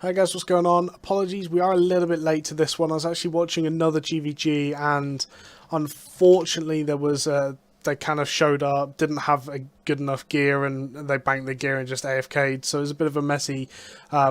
Hi guys, what's going on? Apologies, we are a little bit late to this one. I was actually watching another GvG and unfortunately there was they kind of showed up, didn't have a good enough gear and they banked the gear and just AFK'd, so it was a bit of a messy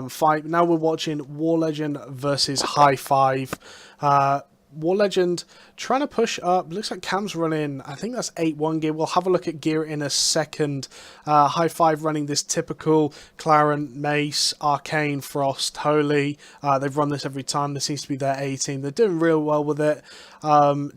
fight. Now we're watching Warlegend versus Hi5. Warlegend trying to push up. Looks like Cam's running, I think that's 8-1 gear. We'll have a look at gear in a second. Hi5 running this typical Clarent, Mace, Arcane, Frost, Holy. They've run this every time. This seems to be their A team. They're doing real well with it.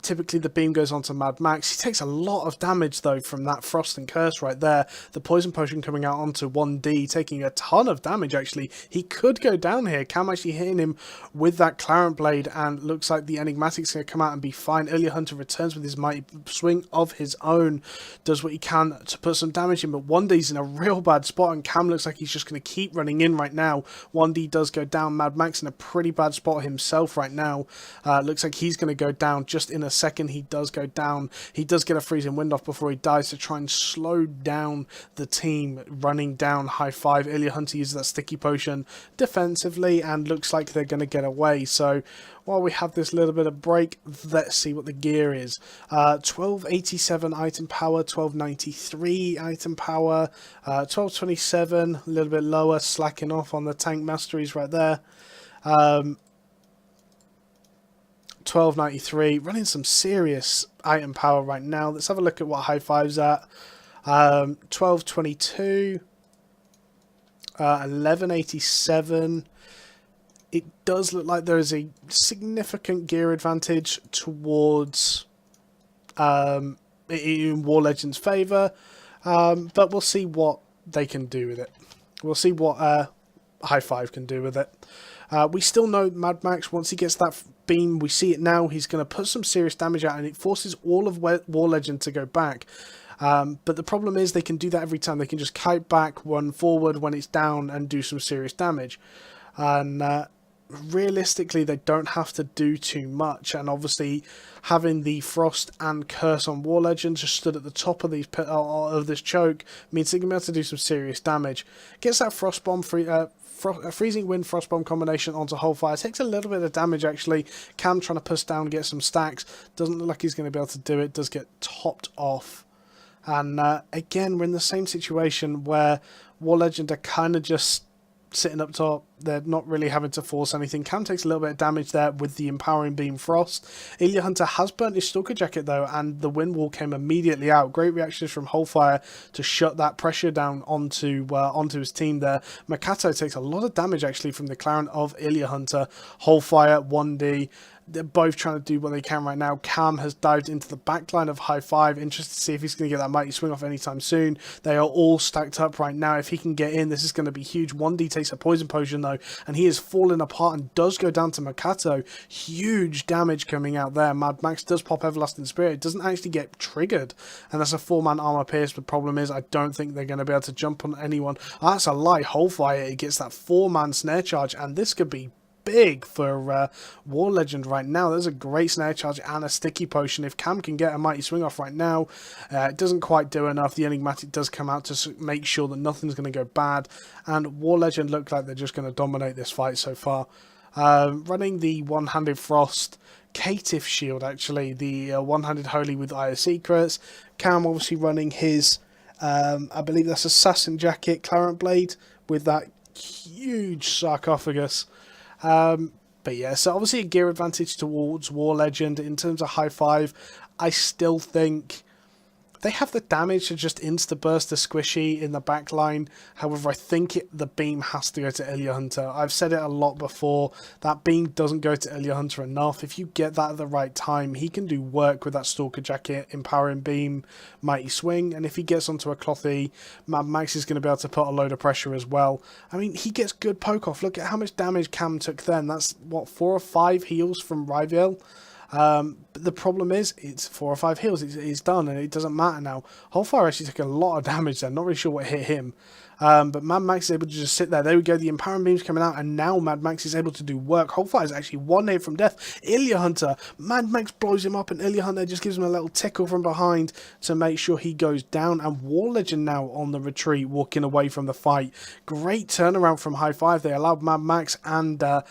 Typically the beam goes on to Mad Max. He takes a lot of damage though from that Frost and Curse right there. The poison potion coming out onto 1D, taking a ton of damage actually. He could go down here. Cam actually hitting him with that Clarent Blade, and looks like the Enigmatic's going to come out and be fine. Earlier Hunter returns with his mighty swing of his own, does what he can to put some damage in, but 1D's in a real bad spot and Cam looks like he's just going to keep running in right now. 1D does go down. Mad Max in a pretty bad spot himself right now. Looks like he's going to go down just in a second. He does go down. He does get a freezing wind off before he dies to try and slow down the team running down Hi5. Earlier Hunter uses that sticky potion defensively and looks like they're going to get away. So while we have this little bit of break, let's see what the gear is. 1287 item power, 1293 item power, 1227, a little bit lower, slacking off on the tank masteries right there. 1293, running some serious item power right now. Let's have a look at what Hi5's at. 1222, 1187. It does look like there is a significant gear advantage towards in Warlegend's favour, but we'll see what they can do with it. We'll see what Hi5 can do with it. We still know Mad Max, once he gets that beam, we see it now, he's going to put some serious damage out and it forces all of Warlegend to go back. But the problem is they can do that every time. They can just kite back, run forward when it's down and do some serious damage. And realistically they don't have to do too much, and obviously having the Frost and Curse on Warlegend just stood at the top of these of this choke means they're going to be able to do some serious damage. Gets that Frost Bomb freezing wind Frost Bomb combination onto Wholefire, takes a little bit of damage actually. Cam trying to push down, get some stacks, doesn't look like he's going to be able to do it, does get topped off. And again we're in the same situation where Warlegend are kind of just sitting up top. They're not really having to force anything. Cam takes a little bit of damage there with the Empowering Beam Frost. Earlier Hunter has burnt his Stalker Jacket though, and the Wind Wall came immediately out. Great reactions from Wholefire to shut that pressure down onto his team there. Makato takes a lot of damage actually from the Clarent of Earlier Hunter. Wholefire, 1D. They're both trying to do what they can right now. Cam has dived into the backline of Hi5. Interested to see if he's going to get that mighty swing off anytime soon. They are all stacked up right now. If he can get in, this is going to be huge. 1D takes a poison potion though, and he is falling apart and does go down to Makato. Huge damage coming out there. Mad Max does pop Everlasting Spirit. It doesn't actually get triggered, and that's a 4-man armor pierce. The problem is I don't think they're going to be able to jump on anyone. Oh, that's a lie. Wholefire, it gets that 4-man snare charge, and this could be big for Warlegend right now. There's a great snare charge and a sticky potion. If Cam can get a mighty swing off right now, it doesn't quite do enough. The Enigmatic does come out to make sure that nothing's going to go bad, and Warlegend look like they're just going to dominate this fight so far. Running the one-handed Frost Caitiff shield, actually, the one-handed Holy with Eye of Secrets. Cam obviously running his I believe that's Assassin Jacket Clarent Blade with that huge sarcophagus. But yeah, so obviously a gear advantage towards Warlegend. In terms of Hi5, I still think they have the damage to just insta-burst the squishy in the back line. However, I think the beam has to go to Earlier Hunter. I've said it a lot before. That beam doesn't go to Earlier Hunter enough. If you get that at the right time, he can do work with that Stalker Jacket, Empowering Beam, Mighty Swing. And if he gets onto a Clothy, Mad Max is going to be able to put a load of pressure as well. I mean, he gets good poke off. Look at how much damage Cam took then. That's, what, 4 or 5 heals from Riviel? But the problem is, it's 4 or 5 heals. It's done, and it doesn't matter now. Wholefire actually took a lot of damage there. Not really sure what hit him. But Mad Max is able to just sit there. There we go. The Empowering Beam's coming out, and now Mad Max is able to do work. Wholefire is actually 1 hit from death. Ilya Hunter, Mad Max blows him up, and Ilya Hunter just gives him a little tickle from behind to make sure he goes down. And Warlegend now on the retreat, walking away from the fight. Great turnaround from Hi5. They allowed Mad Max and the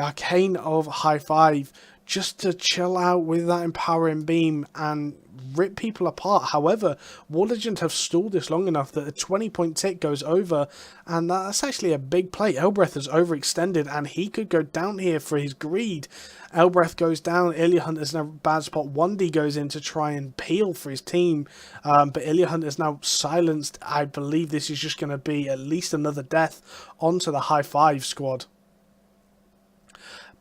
Arcane of Hi5 just to chill out with that Empowering Beam and rip people apart. However, Warlegend have stalled this long enough that a 20-point tick goes over, and that's actually a big play. Elbreth has overextended, and he could go down here for his greed. Elbreth goes down, Ilya Hunter's in a bad spot. 1D goes in to try and peel for his team, but Ilya Hunter's now silenced. I believe this is just going to be at least another death onto the Hi5 squad.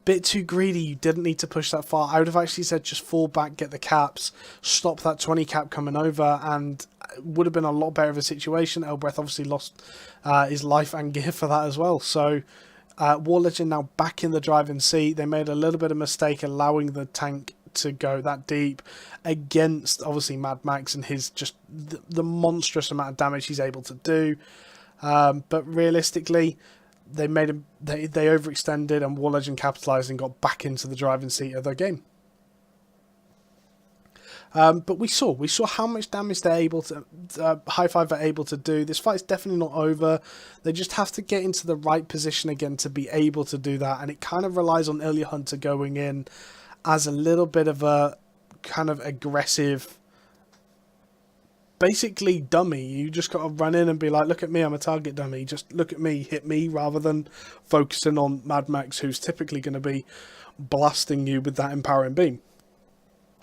Bit too greedy. You didn't need to push that far. I would have actually said just fall back, get the caps, stop that 20 cap coming over, and it would have been a lot better of a situation. Elbreth obviously lost his life and gear for that as well. So Warlegend now back in the driving seat. They made a little bit of mistake allowing the tank to go that deep against obviously Mad Max and his just the monstrous amount of damage he's able to do. But realistically, they made him. They overextended, and Warlegend capitalised and got back into the driving seat of their game. But we saw how much damage they're able to. Hi5 are able to do. This fight's definitely not over. They just have to get into the right position again to be able to do that, and it kind of relies on Ilya Hunter going in as a little bit of a kind of aggressive, basically dummy. You just got to run in and be like, look at me, I'm a target dummy. Just look at me, hit me, rather than focusing on Mad Max, who's typically going to be blasting you with that Empowering Beam.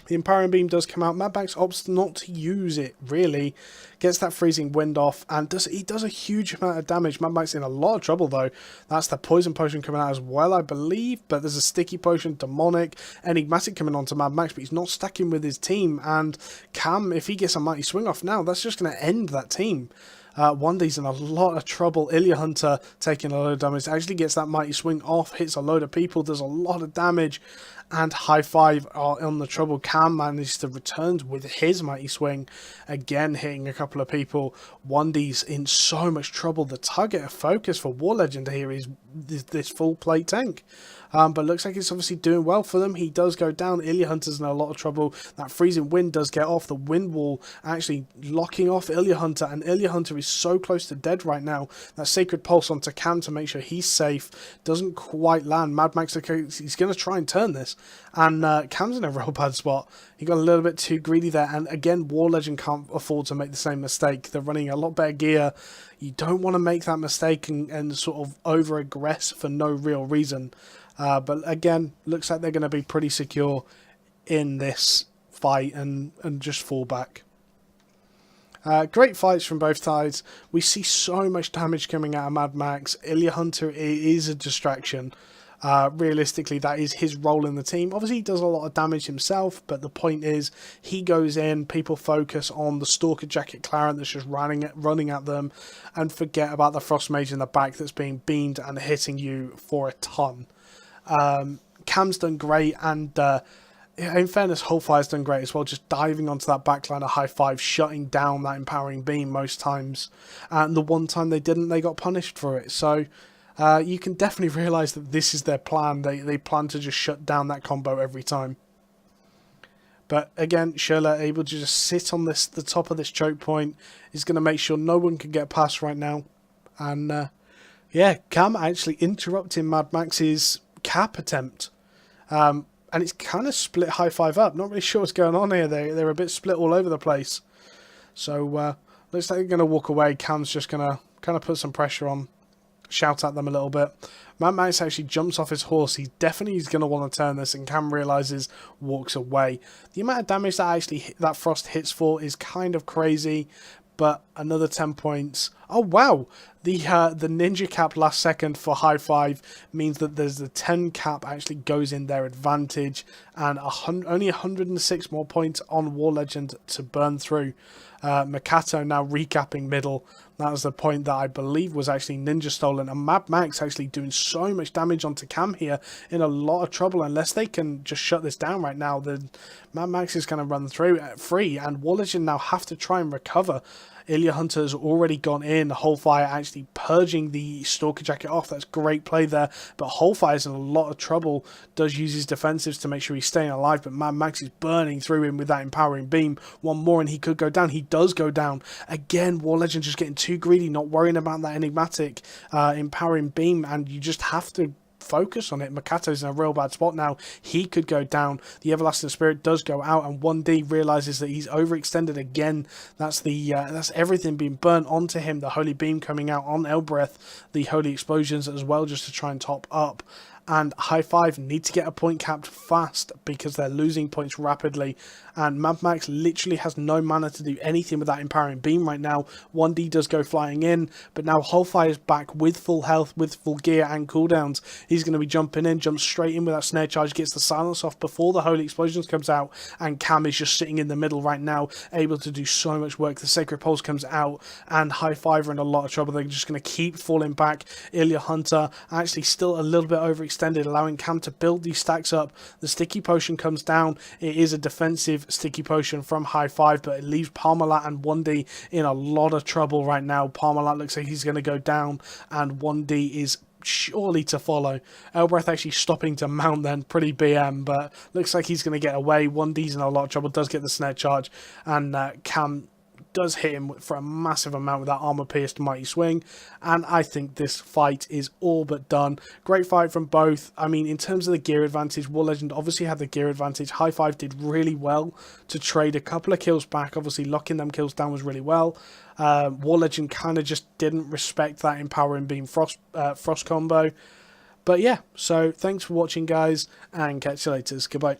The Empowering Beam does come out. Mad Max opts not to use it, really. Gets that Freezing Wind off, and he does a huge amount of damage. Mad Max in a lot of trouble, though. That's the Poison Potion coming out as well, I believe. But there's a Sticky Potion, Demonic, Enigmatic coming on to Mad Max, but he's not stacking with his team. And Cam, if he gets a Mighty Swing off now, that's just going to end that team. 1D's in a lot of trouble. Ilya Hunter taking a load of damage. Actually gets that Mighty Swing off, hits a load of people, does a lot of damage. And Hi5 are on the trouble. Cam manages to return with his Mighty Swing, again hitting a couple of people. 1D's in so much trouble. The target of focus for Warlegend here is this full plate tank. But looks like it's obviously doing well for them. He does go down. Ilya Hunter's in a lot of trouble. That Freezing Wind does get off. The Wind Wall actually locking off Ilya Hunter, and Ilya Hunter is so close to dead right now. That Sacred Pulse onto Cam to make sure he's safe doesn't quite land. Mad Max, he's going to try and turn this, and Cam's in a real bad spot. He got a little bit too greedy there, and again, Warlegend can't afford to make the same mistake. They're running a lot better gear. You don't want to make that mistake and sort of over-aggress for no real reason. But again, looks like they're going to be pretty secure in this fight and just fall back. Great fights from both sides. We see so much damage coming out of Mad Max. Ilya Hunter is a distraction. Realistically, that is his role in the team. Obviously, he does a lot of damage himself, but the point is, he goes in, people focus on the Stalker Jacket Clarent that's just running at them, and forget about the Frost Mage in the back that's being beamed and hitting you for a ton. Cam's done great, and in fairness, Wholefire's done great as well, just diving onto that backline of Hi5, shutting down that Empowering Beam most times, and the one time they didn't, they got punished for it. So you can definitely realise that this is their plan. They plan to just shut down that combo every time. But again, Schürrle able to just sit on the top of this choke point is going to make sure no one can get past right now. And yeah, Cam actually interrupting Mad Max's cap attempt. And it's kind of split Hi5 up. Not really sure what's going on here. They're a bit split all over the place. So looks like they're going to walk away. Cam's just going to kind of put some pressure on. Shout at them a little bit. Mad Max actually jumps off his horse. He definitely is going to want to turn this, and Cam realises, walks away. The amount of damage that that Frost hits for is kind of crazy, but another 10 points. Oh wow, the ninja cap last second for Hi5 means that there's the 10 cap actually goes in their advantage, and only 106 more points on War Legend to burn through. Makato now recapping middle. That was the point that I believe was actually ninja stolen, and Mad Max actually doing so much damage onto Cam here, in a lot of trouble. Unless they can just shut this down right now, then Mad Max is going to run through free, and War Legend now have to try and recover. Ilya Hunter has already gone in. Wholefire actually purging the Stalker Jacket off. That's great play there. But Wholefire is in a lot of trouble. Does use his defensives to make sure he's staying alive. But Mad Max is burning through him with that Empowering Beam. One more and he could go down. He does go down. Again, War Legend just getting too greedy. Not worrying about that enigmatic Empowering Beam. And you just have to focus on it. Makato's in a real bad spot now. He could go down. The Everlasting Spirit does go out, and 1D realizes that he's overextended again. That's the that's everything being burnt onto him. The Holy Beam coming out on Elbreth, the Holy Explosions as well, just to try and top up. And Hi5 need to get a point capped fast because they're losing points rapidly. And Mad Max literally has no mana to do anything with that Empowering Beam right now. 1D does go flying in, but now Wholefire is back with full health, with full gear and cooldowns. He's going to be jumping in, jumps straight in with that snare charge, gets the silence off before the Holy Explosions comes out. And Cam is just sitting in the middle right now, able to do so much work. The Sacred Pulse comes out, and Hi5 are in a lot of trouble. They're just going to keep falling back. Ilya Hunter actually still a little bit overextended, allowing Cam to build these stacks up. The Sticky Potion comes down. It is a defensive Sticky Potion from Hi5, but it leaves Parmalat and 1D in a lot of trouble right now. Parmalat looks like he's going to go down, and 1D is surely to follow. Elbreth actually stopping to mount then, pretty BM, but looks like he's going to get away. 1D's in a lot of trouble, does get the snare charge, and Cam does hit him for a massive amount with that armor-pierced mighty swing, and I think this fight is all but done. Great fight from both. I mean, in terms of the gear advantage, War Legend obviously had the gear advantage. Hi5 did really well to trade a couple of kills back. Obviously, locking them kills down was really well. War Legend kind of just didn't respect that Empowering Beam Frost combo. But yeah, so thanks for watching, guys, and catch you later. Goodbye.